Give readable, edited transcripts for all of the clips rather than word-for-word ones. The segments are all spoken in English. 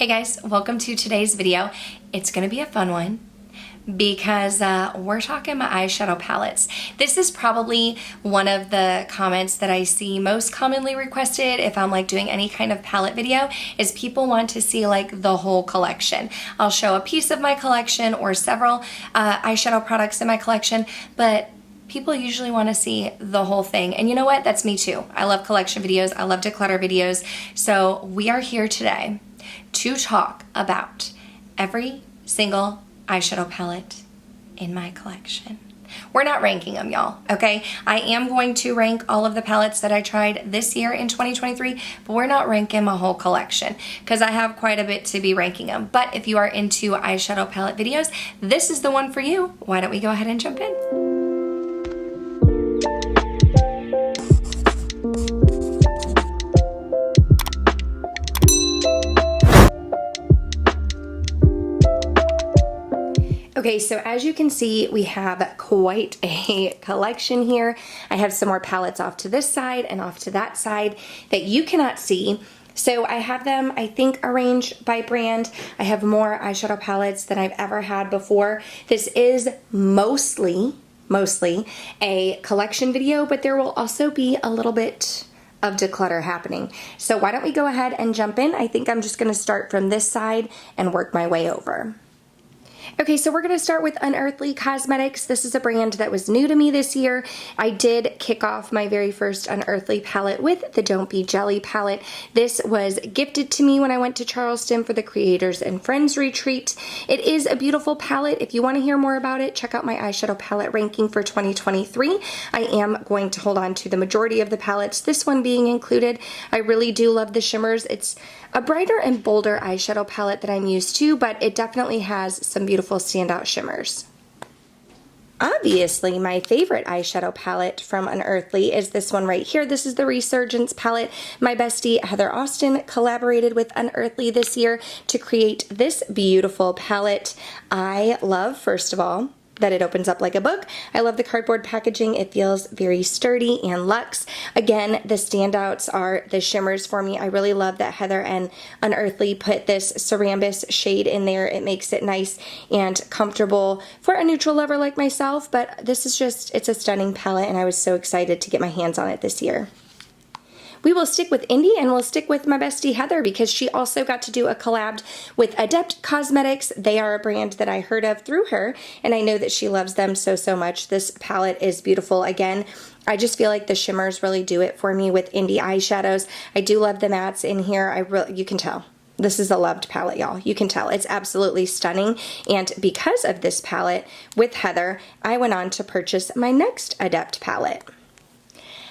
Hey guys, welcome to today's video. It's gonna be a fun one because we're talking about eyeshadow palettes. This is probably one of the comments that I see most commonly requested if I'm like doing any kind of palette video, is people want to see like the whole collection. I'll show a piece of my collection or several eyeshadow products in my collection, but people usually want to see the whole thing. And you know what? That's me too. I love collection videos. I love declutter videos. So we are here today to talk about every single eyeshadow palette in my collection. We're not ranking them, y'all, okay? I am going to rank all of the palettes that I tried this year in 2023, but we're not ranking my whole collection because I have quite a bit to be ranking them. But if you are into eyeshadow palette videos, this is the one for you. Why don't we go ahead and jump in? Okay, so as you can see, we have quite a collection here. I have some more palettes off to this side and off to that side that you cannot see. So I have them, I think, arranged by brand. I have more eyeshadow palettes than I've ever had before. This is mostly a collection video, but there will also be a little bit of declutter happening. So why don't we go ahead and jump in? I think I'm just gonna start from this side and work my way over. Okay, so we're going to start with Unearthly Cosmetics. This is a brand that was new to me this year. I did kick off my very first Unearthly palette with the Don't Be Jelly palette. This was gifted to me when I went to Charleston for the Creators and Friends retreat. It is a beautiful palette. If you want to hear more about it, check out my eyeshadow palette ranking for 2023. I am going to hold on to the majority of the palettes, this one being included. I really do love the shimmers. It's a brighter and bolder eyeshadow palette that I'm used to, but it definitely has some beautiful standout shimmers. Obviously, my favorite eyeshadow palette from Unearthly is this one right here. This is the Resurgence palette. My bestie Heather Austin collaborated with Unearthly this year to create this beautiful palette. I love, first of all, that it opens up like a book. I love the cardboard packaging. It feels very sturdy and luxe. Again, the standouts are the shimmers for me. I really love that Heather and Unearthly put this Cerambus shade in there. It makes it nice and comfortable for a neutral lover like myself, but this is just, it's a stunning palette and I was so excited to get my hands on it this year. We will stick with indie and we'll stick with my bestie Heather because she also got to do a collab with Adept Cosmetics. They are a brand that I heard of through her and I know that she loves them so much. This palette is beautiful. Again, I just feel like the shimmers really do it for me with indie eyeshadows. I do love the mattes in here. You can tell. This is a loved palette, y'all. You can tell. It's absolutely stunning. And because of this palette with Heather, I went on to purchase my next Adept palette.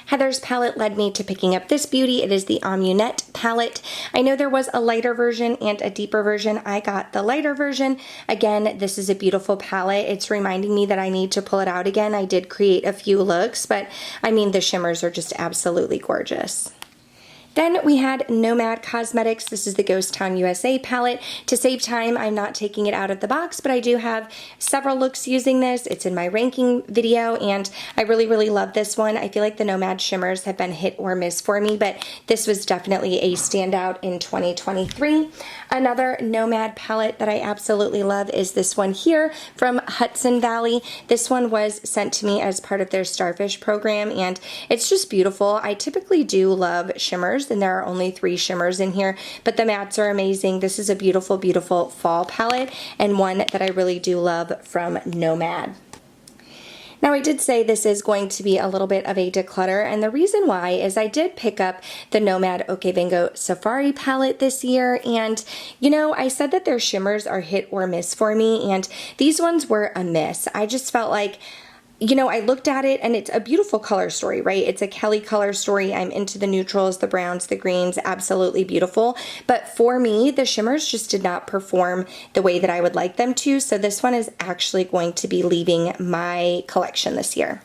Heather's palette led me to picking up this beauty. It is the Amunet palette. I know there was a lighter version and a deeper version. I got the lighter version. Again, this is a beautiful palette. It's reminding me that I need to pull it out again. I did create a few looks, but I mean, the shimmers are just absolutely gorgeous. Then we had Nomad Cosmetics. This is the Ghost Town USA palette. To save time, I'm not taking it out of the box, but I do have several looks using this. It's in my ranking video, and I really love this one. I feel like the Nomad shimmers have been hit or miss for me, but this was definitely a standout in 2023. Another Nomad palette that I absolutely love is this one here from Hudson Valley. This one was sent to me as part of their Starfish program, and it's just beautiful. I typically do love shimmers, and there are only 3 shimmers in here, but the mattes are amazing. This is a beautiful fall palette and one that I really do love from Nomad. Now, I did say this is going to be a little bit of a declutter, and the reason why is I did pick up the Nomad Okavango Safari palette this year, and you know, I said that their shimmers are hit or miss for me, and these ones were a miss. I just felt like, you know, I looked at it and it's a beautiful color story, right? It's a Kelly color story. I'm into the neutrals, the browns, the greens, absolutely beautiful. But for me, the shimmers just did not perform the way that I would like them to. So this one is actually going to be leaving my collection this year.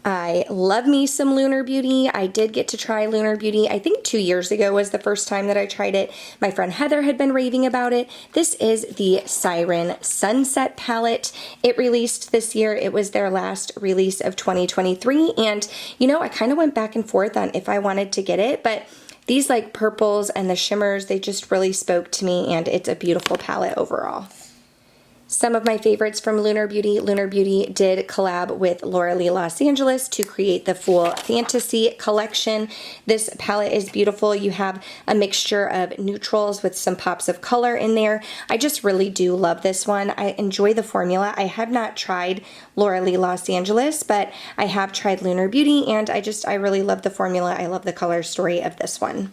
I love me some Lunar Beauty. I did get to try Lunar Beauty. I think 2 years ago was the first time that I tried it. My friend Heather had been raving about it. This is the Siren Sunset palette. It released this year. It was their last release of 2023. And, you know, I kind of went back and forth on if I wanted to get it, but these like purples and the shimmers, they just really spoke to me, and it's a beautiful palette overall. Some of my favorites from Lunar Beauty. Lunar Beauty did collab with Laura Lee Los Angeles to create the Full Fantasy collection. This palette is beautiful. You have a mixture of neutrals with some pops of color in there. I just really do love this one. I enjoy the formula. I have not tried Laura Lee Los Angeles, but I have tried Lunar Beauty, and I really love the formula. I love the color story of this one.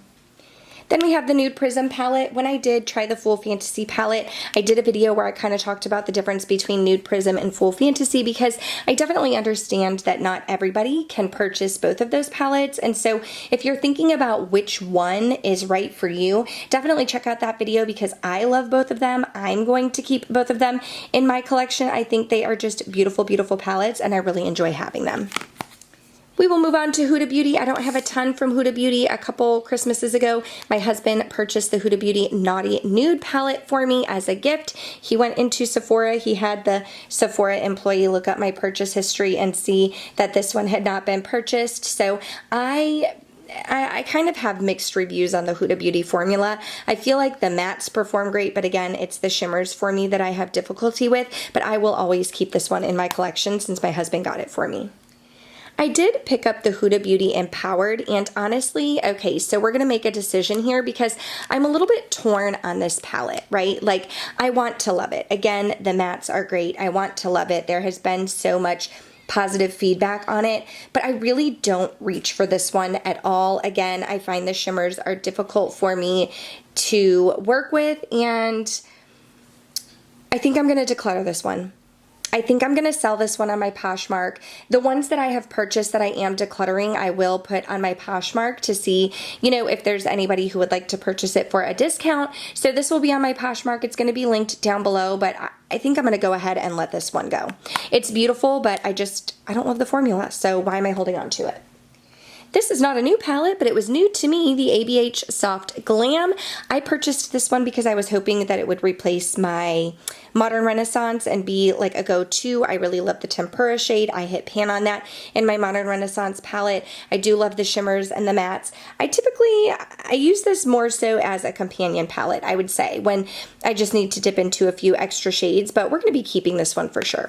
Then we have the Nude Prism palette. When I did try the Full Fantasy palette, I did a video where I kind of talked about the difference between Nude Prism and Full Fantasy, because I definitely understand that not everybody can purchase both of those palettes. And so if you're thinking about which one is right for you, definitely check out that video, because I love both of them. I'm going to keep both of them in my collection. I think they are just beautiful, beautiful palettes, and I really enjoy having them. We will move on to Huda Beauty. I don't have a ton from Huda Beauty. A couple Christmases ago, my husband purchased the Huda Beauty Naughty Nude palette for me as a gift. He went into Sephora. He had the Sephora employee look up my purchase history and see that this one had not been purchased. So I kind of have mixed reviews on the Huda Beauty formula. I feel like the mattes perform great, but again, it's the shimmers for me that I have difficulty with. But I will always keep this one in my collection since my husband got it for me. I did pick up the Huda Beauty Empowered, and honestly, okay, so we're going to make a decision here because I'm a little bit torn on this palette, right? Like, I want to love it. Again, the mattes are great. I want to love it. There has been so much positive feedback on it, but I really don't reach for this one at all. Again, I find the shimmers are difficult for me to work with, and I think I'm going to declutter this one. I think I'm going to sell this one on my Poshmark. The ones that I have purchased that I am decluttering, I will put on my Poshmark to see, you know, if there's anybody who would like to purchase it for a discount. So this will be on my Poshmark. It's going to be linked down below, but I think I'm going to go ahead and let this one go. It's beautiful, but I don't love the formula, so why am I holding on to it? This is not a new palette, but it was new to me, the ABH Soft Glam. I purchased this one because I was hoping that it would replace my Modern Renaissance and be like a go-to. I really love the Tempera shade. I hit pan on that in my Modern Renaissance palette. I do love the shimmers and the mattes. I use this more so as a companion palette, I would say, when I just need to dip into a few extra shades, but we're going to be keeping this one for sure.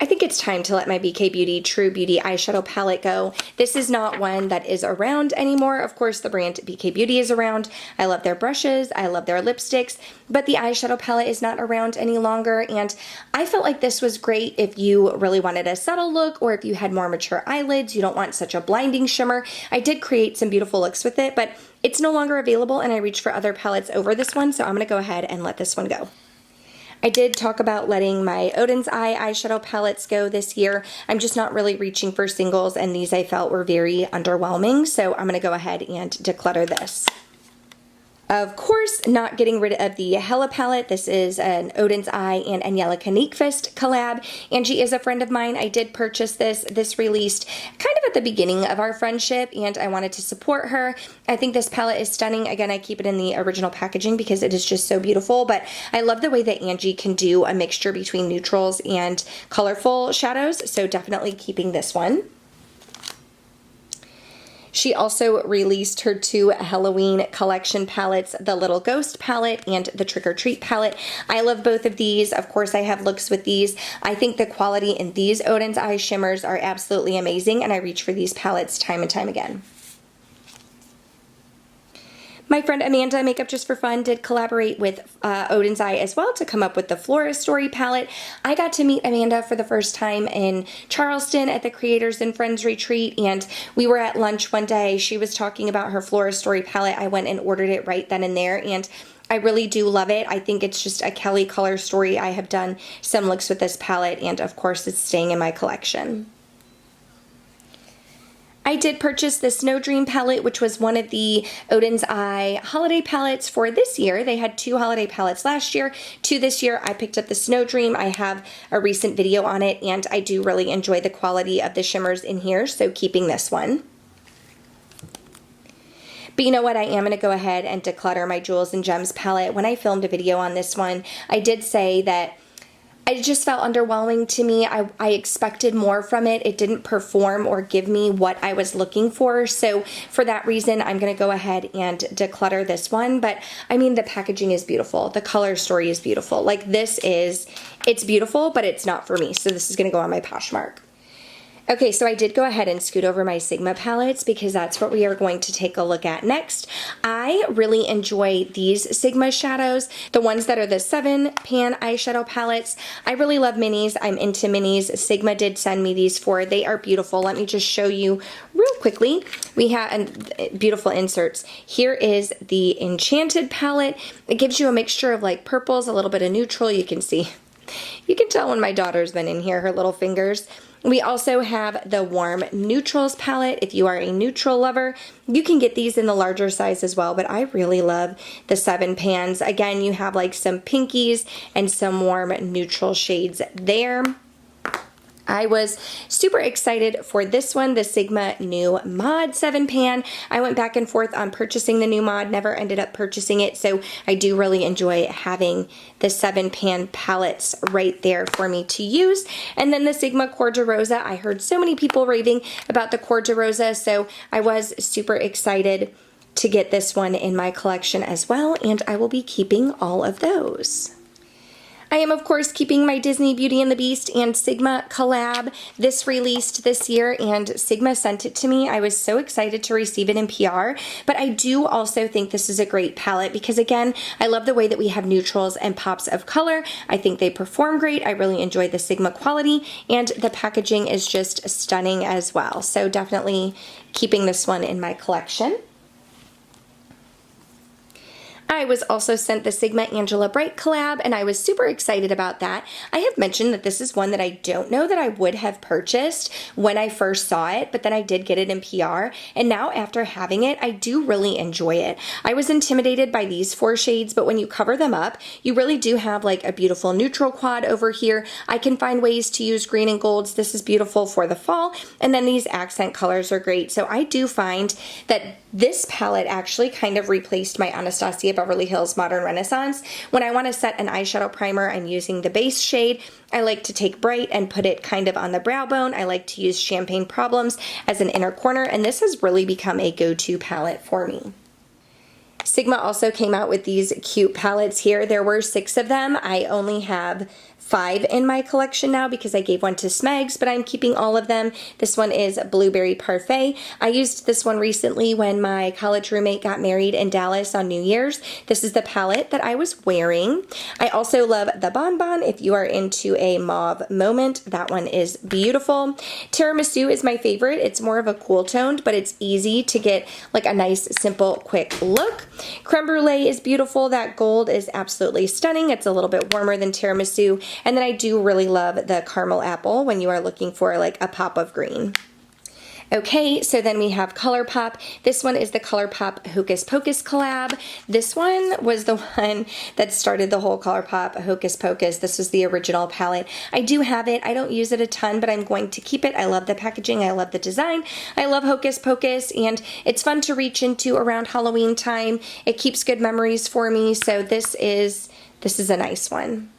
I think it's time to let my BK Beauty True Beauty eyeshadow palette go. This is not one that is around anymore. Of course, the brand BK Beauty is around. I love their brushes. I love their lipsticks, but the eyeshadow palette is not around any longer, and I felt like this was great if you really wanted a subtle look, or if you had more mature eyelids, you don't want such a blinding shimmer. I did create some beautiful looks with it, but it's no longer available, and I reached for other palettes over this one, so I'm going to go ahead and let this one go. I did talk about letting my Odin's Eye eyeshadow palettes go this year. I'm just not really reaching for singles, and these I felt were very underwhelming, so I'm going to go ahead and declutter this. Of course, not getting rid of the Hella palette. This is an Odin's Eye and Angelica Nyqvist collab. Angie is a friend of mine. I did purchase this. This released kind of at the beginning of our friendship, and I wanted to support her. I think this palette is stunning. Again, I keep it in the original packaging because it is just so beautiful, but I love the way that Angie can do a mixture between neutrals and colorful shadows, so definitely keeping this one. She also released her 2 Halloween collection palettes, the Little Ghost palette and the Trick or Treat palette. I love both of these. Of course, I have looks with these. I think the quality in these Odin's Eye shimmers are absolutely amazing, and I reach for these palettes time and time again. My friend Amanda, Makeup Just for Fun, did collaborate with Odin's Eye as well to come up with the Flora Story palette. I got to meet Amanda for the first time in Charleston at the Creators and Friends Retreat, and we were at lunch one day. She was talking about her Flora Story palette. I went and ordered it right then and there, and I really do love it. I think it's just a Kelly color story. I have done some looks with this palette, and of course it's staying in my collection. I did purchase the Snow Dream palette, which was one of the Odin's Eye holiday palettes for this year. They had 2 holiday palettes last year. 2 this year. I picked up the Snow Dream. I have a recent video on it, and I do really enjoy the quality of the shimmers in here, so keeping this one. But you know what? I am going to go ahead and declutter my Jewels and Gems palette. When I filmed a video on this one, I did say that it just felt underwhelming to me. I expected more from it. It didn't perform or give me what I was looking for. So for that reason, I'm going to go ahead and declutter this one. But I mean, the packaging is beautiful. The color story is beautiful. Like it's beautiful, but it's not for me. So this is going to go on my Poshmark. Okay, so I did go ahead and scoot over my Sigma palettes because that's what we are going to take a look at next. I really enjoy these Sigma shadows, the ones that are the 7-pan eyeshadow palettes. I really love minis. I'm into minis. Sigma did send me these they are beautiful. Let me just show you real quickly. We have beautiful inserts. Here is the Enchanted palette. It gives you a mixture of like purples, a little bit of neutral. You can see. You can tell when my daughter's been in here, her little fingers. We also have the Warm Neutrals palette. If you are a neutral lover, you can get these in the larger size as well, but I really love the 7 pans. Again, you have like some pinkies and some warm neutral shades there. I was super excited for this one, the Sigma new Mod 7 pan. I went back and forth on purchasing the new mod, never ended up purchasing it, so I do really enjoy having the 7 pan palettes right there for me to use. And then the Sigma Cor de Rosa, I heard so many people raving about the Cor de Rosa, so I was super excited to get this one in my collection as well, and I will be keeping all of those. I am, of course, keeping my Disney Beauty and the Beast and Sigma collab. This released this year, and Sigma sent it to me. I was so excited to receive it in PR, but I do also think this is a great palette because, again, I love the way that we have neutrals and pops of color. I think they perform great. I really enjoy the Sigma quality, and the packaging is just stunning as well. So definitely keeping this one in my collection. I was also sent the Sigma Angela Bright collab, and I was super excited about that. I have mentioned that this is one that I don't know that I would have purchased when I first saw it, but then I did get it in PR, and now after having it, I do really enjoy it. I was intimidated by these 4 shades, but when you cover them up, you really do have like a beautiful neutral quad over here. I can find ways to use green and golds. This is beautiful for the fall, and then these accent colors are great. So I do find that this palette actually kind of replaced my Anastasia Beverly Hills Modern Renaissance. When I want to set an eyeshadow primer, I'm using the base shade. I like to take Bright and put it kind of on the brow bone. I like to use Champagne Problems as an inner corner, and this has really become a go-to palette for me. Sigma also came out with these cute palettes here. There were 6 of them. I only have 5 in my collection now because I gave one to Smegs, but I'm keeping all of them. This one is Blueberry Parfait. I used this one recently when my college roommate got married in Dallas on New Year's. This is the palette that I was wearing. I also love the Bonbon if you are into a mauve moment. That one is beautiful. Tiramisu is my favorite. It's more of a cool toned, but it's easy to get like a nice, simple, quick look. Creme Brulee is beautiful. That gold is absolutely stunning. It's a little bit warmer than tiramisu. And then I do really love the Caramel Apple when you are looking for like a pop of green. Okay, so then we have ColourPop. This one is the ColourPop Hocus Pocus collab. This one was the one that started the whole ColourPop Hocus Pocus. This was the original palette. I do have it. I don't use it a ton, but I'm going to keep it. I love the packaging. I love the design. I love Hocus Pocus, and it's fun to reach into around Halloween time. It keeps good memories for me, so this is a nice one.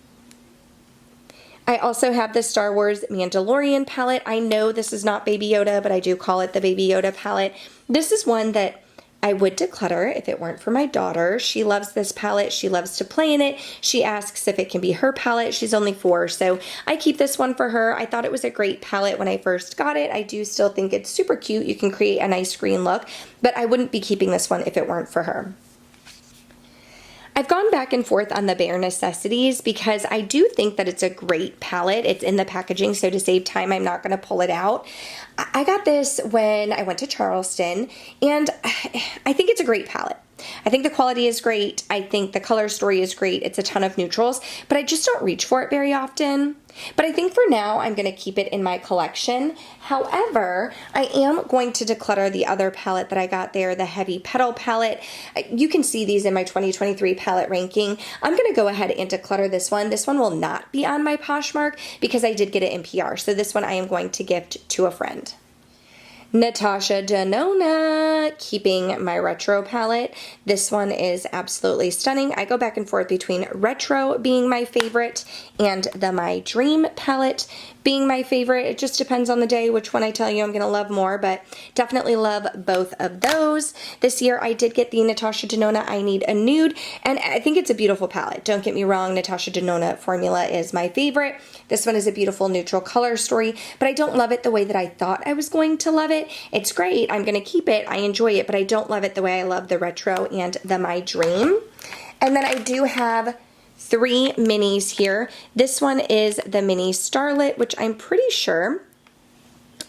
I also have the Star Wars Mandalorian palette. I know this is not Baby Yoda, but I do call it the Baby Yoda palette. This is one that I would declutter if it weren't for my daughter. She loves this palette. She loves to play in it. She asks if it can be her palette. She's only 4, so I keep this one for her. I thought it was a great palette when I first got it. I do still think it's super cute. You can create a nice green look, but I wouldn't be keeping this one if it weren't for her. I've gone back and forth on the Bare Necessities because I do think that it's a great palette. It's in the packaging, so to save time, I'm not going to pull it out. I got this when I went to Charleston, and I think it's a great palette. I think the quality is great. I think the color story is great. It's a ton of neutrals, but I just don't reach for it very often. But I think for now, I'm going to keep it in my collection. However, I am going to declutter the other palette that I got there, the Heavy Petal palette. You can see these in my 2023 palette ranking. I'm going to go ahead and declutter this one. This one will not be on my Poshmark because I did get it in PR. So this one I am going to gift to a friend. Natasha Denona, keeping my retro palette. This one is absolutely stunning. I go back and forth between retro being my favorite and the My Dream palette being my favorite. It just depends on the day which one I tell you I'm going to love more, but definitely love both of those. This year I did get the Natasha Denona I Need a Nude, and I think it's a beautiful palette. Don't get me wrong, Natasha Denona formula is my favorite. This one is a beautiful neutral color story, but I don't love it the way that I thought I was going to love it. It's great. I'm going to keep it. I enjoy it, but I don't love it the way I love the retro and the My Dream. And then I do have 3 minis here. This one is the Mini Starlet, which I'm pretty sure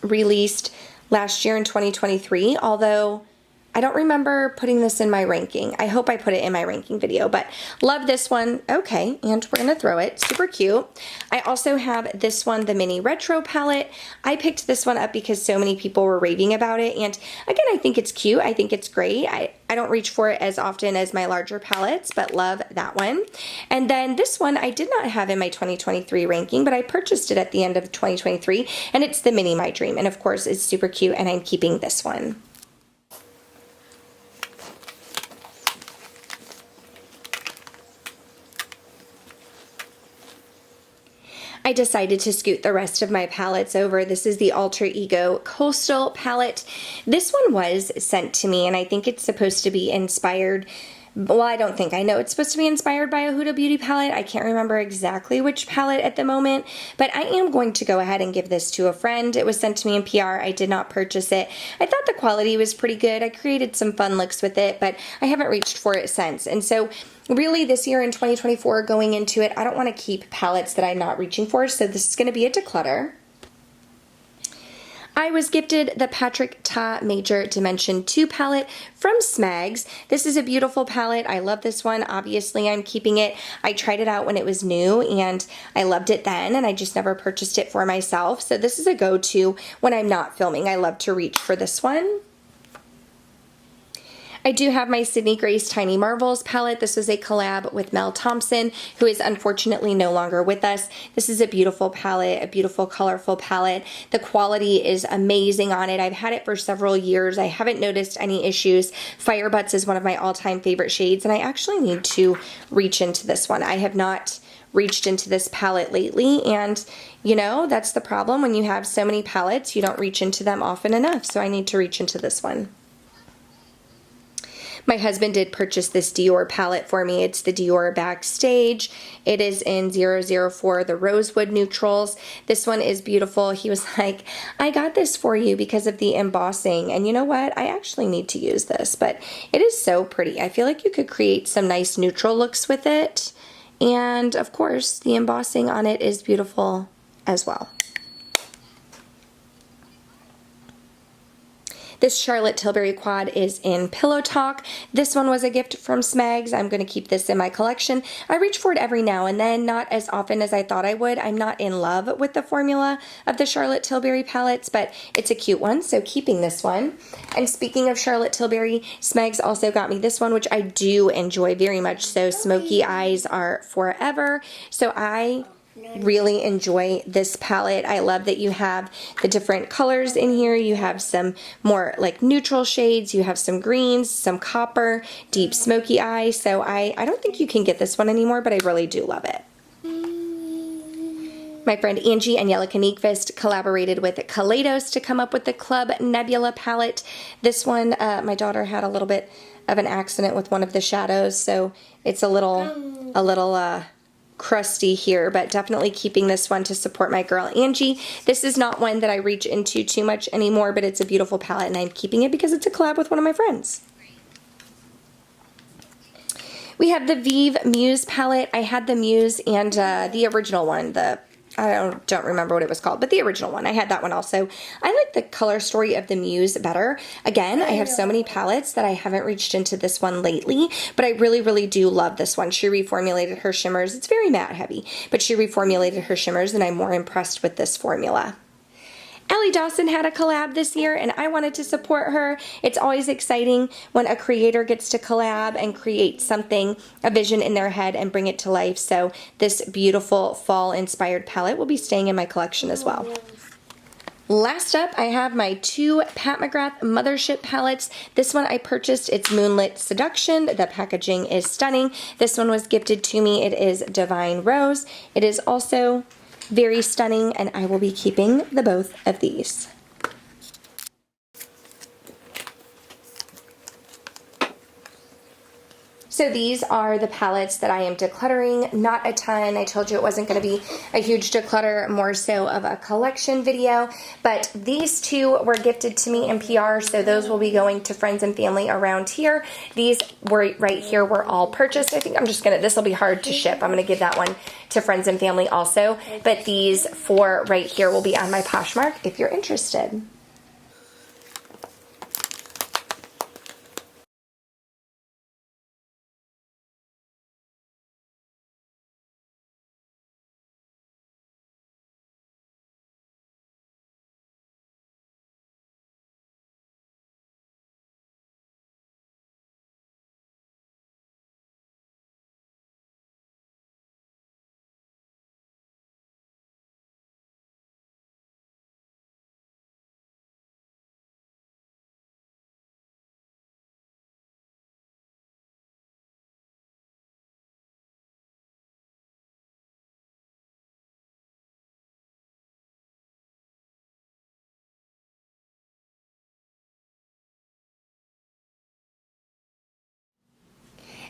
released last year in 2023, although I don't remember putting this in my ranking. I hope I put it in my ranking video, but love this one. Okay, and we're gonna throw it. Super cute. I also have this one, the Mini Retro palette. I picked this one up because so many people were raving about it, and again, I think it's cute. I think it's great. I don't reach for it as often as my larger palettes, but love that one. And then this one I did not have in my 2023 ranking, but I purchased it at the end of 2023, and it's the Mini My Dream, and of course, it's super cute, and I'm keeping this one. I decided to scoot the rest of my palettes over. This is the Alter Ego Coastal palette. This one was sent to me, and I think it's supposed to be inspired. Well, I don't think. I know it's supposed to be inspired by a Huda Beauty palette. I can't remember exactly which palette at the moment, but I am going to go ahead and give this to a friend. It was sent to me in PR. I did not purchase it. I thought the quality was pretty good. I created some fun looks with it, but I haven't reached for it since. And so really this year in 2024, going into it, I don't want to keep palettes that I'm not reaching for, so this is going to be a declutter. I was gifted the Patrick Ta Major Dimension 2 palette from Smags. This is a beautiful palette. I love this one. Obviously, I'm keeping it. I tried it out when it was new, and I loved it then, and I just never purchased it for myself. So this is a go-to when I'm not filming. I love to reach for this one. I do have my Sydney Grace Tiny Marvels palette. This was a collab with Mel Thompson, who is unfortunately no longer with us. This is a beautiful palette, a beautiful colorful palette. The quality is amazing on it. I've had it for several years. I haven't noticed any issues. Fire Butts is one of my all-time favorite shades, and I actually need to reach into this one. I have not reached into this palette lately, and you know, that's the problem when you have so many palettes. You don't reach into them often enough, so I need to reach into this one. My husband did purchase this Dior palette for me. It's the Dior Backstage. It is in 004, the Rosewood Neutrals. This one is beautiful. He was like, I got this for you because of the embossing. And you know what? I actually need to use this, but it is so pretty. I feel like you could create some nice neutral looks with it. And of course, the embossing on it is beautiful as well. This Charlotte Tilbury quad is in Pillow Talk. This one was a gift from Smags. I'm going to keep this in my collection. I reach for it every now and then, not as often as I thought I would. I'm not in love with the formula of the Charlotte Tilbury palettes, but it's a cute one, so keeping this one. And speaking of Charlotte Tilbury, Smags also got me this one, which I do enjoy very much so. Smoky Eyes Are Forever. So I really enjoy this palette. I love that you have the different colors in here. You have some more like neutral shades. You have some greens, some copper, deep smoky eye. So I don't think you can get this one anymore, but I really do love it. My friend Angie and Angelica Nyqvist collaborated with Kaleidos to come up with the Club Nebula palette. This one, my daughter had a little bit of an accident with one of the shadows, so it's a little crusty here, but definitely keeping this one to support my girl Angie. This is not one that I reach into too much anymore, but it's a beautiful palette, and I'm keeping it because it's a collab with one of my friends. We have the Vive Muse palette. I had the Muse and the original one, I don't remember what it was called, but the original one. I had that one also. I like the color story of the Muse better. Again, I have so many palettes that I haven't reached into this one lately, but I really, really do love this one. She reformulated her shimmers. It's very matte heavy, but she reformulated her shimmers, and I'm more impressed with this formula. Ellie Dawson had a collab this year, and I wanted to support her. It's always exciting when a creator gets to collab and create something, a vision in their head, and bring it to life. So this beautiful fall-inspired palette will be staying in my collection as well. Last up, I have my two Pat McGrath Mothership palettes. This one I purchased, it's Moonlit Seduction. The packaging is stunning. This one was gifted to me. It is Divine Rose. It is also very stunning, and I will be keeping the both of these. So these are the palettes that I am decluttering. Not a ton. I told you it wasn't going to be a huge declutter, more so of a collection video. But these two were gifted to me in PR, so those will be going to friends and family around here. These were right here were all purchased. I think I'm just going to, this will be hard to ship. I'm going to give that one to friends and family also. But these four right here will be on my Poshmark if you're interested.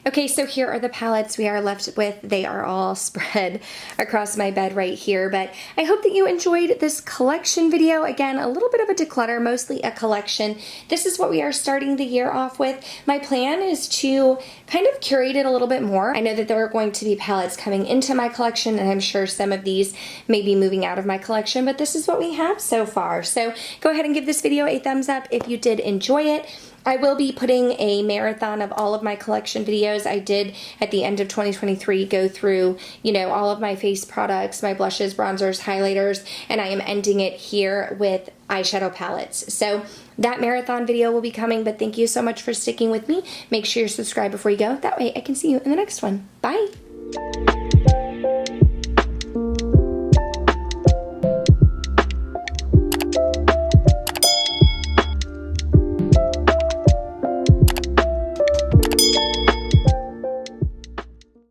Okay, so here are the palettes we are left with. They are all spread across my bed right here, but I hope that you enjoyed this collection video. Again, a little bit of a declutter, mostly a collection. This is what we are starting the year off with. My plan is to kind of curate it a little bit more. I know that there are going to be palettes coming into my collection, and I'm sure some of these may be moving out of my collection, but this is what we have so far. So go ahead and give this video a thumbs up if you did enjoy it. I will be putting a marathon of all of my collection videos. I did at the end of 2023 go through, you know, all of my face products, my blushes, bronzers, highlighters, and I am ending it here with eyeshadow palettes. So that marathon video will be coming, but thank you so much for sticking with me. Make sure you're subscribed before you go. That way I can see you in the next one. Bye.